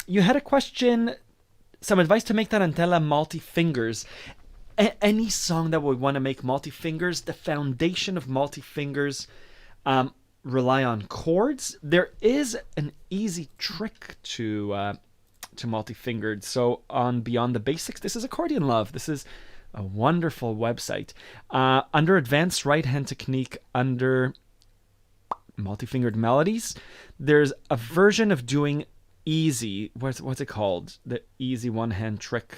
You had a question, some advice to make tarantella multi-fingers. Any song that we want to make multi-fingers, the foundation of multi-fingers rely on chords. There is an easy trick to multi-fingered. So on Beyond the Basics, this is Accordion Love. This is a wonderful website. Under Advanced Right Hand Technique, under multi-fingered melodies, there's a version of doing easy. What's it called? The easy one-hand trick.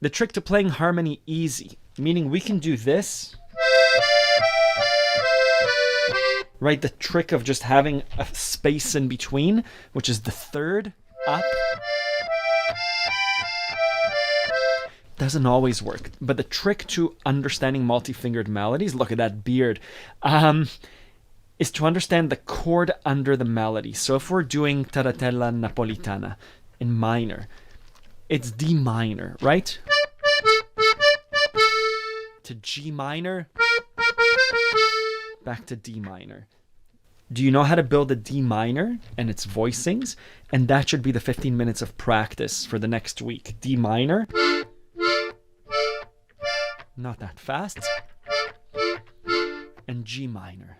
The trick to playing harmony easy, meaning we can do this. Right, the trick of just having a space in between, which is the third up. Doesn't always work, but the trick to understanding multi-fingered melodies, look at that beard, is to understand the chord under the melody. So if we're doing Tarantella Napolitana in minor, it's D minor, right? To G minor, back to D minor. Do you know how to build a D minor and its voicings? And that should be the 15 minutes of practice for the next week. D minor. Not that fast. And G minor.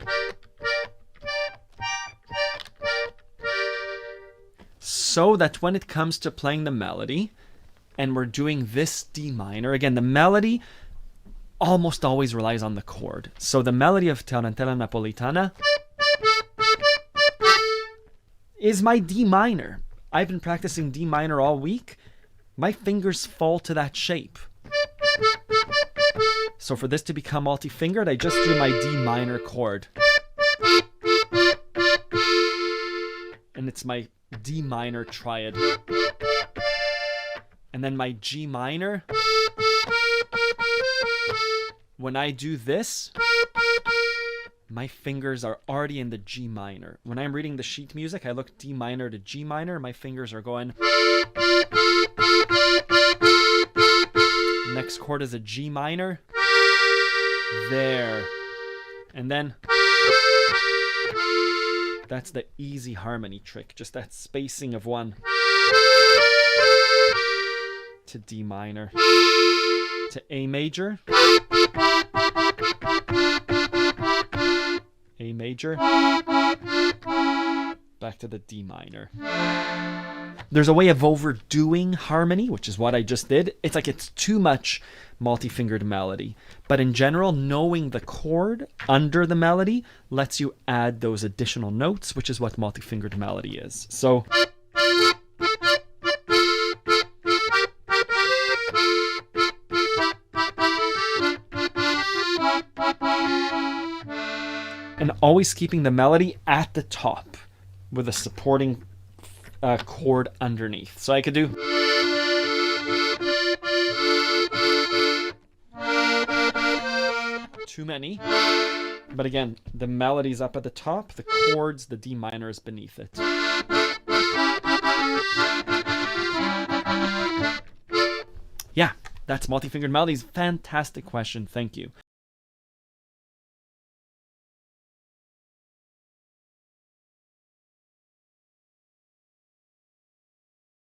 So that when it comes to playing the melody, and we're doing this D minor, again, the melody almost always relies on the chord. So the melody of Tarantella Napolitana is my D minor. I've been practicing D minor all week. My fingers fall to that shape. So for this to become multi-fingered, I just do my D minor chord. And it's my D minor triad. And then my G minor. When I do this, my fingers are already in the G minor. When I'm reading the sheet music, I look D minor to G minor. My fingers are going. Next chord is a G minor. There. And then that's the easy harmony trick. Just that spacing of one to D minor to A major. A major, back to the D minor. There's a way of overdoing harmony, which is what I just did. It's like it's too much multi-fingered melody. But in general, knowing the chord under the melody lets you add those additional notes, which is what multi-fingered melody is. So and always keeping the melody at the top with a supporting chord underneath. So I could do. Too many. But again, the melody's up at the top, the chords, the D minor is beneath it. Yeah, that's multi-fingered melodies. Fantastic question. Thank you.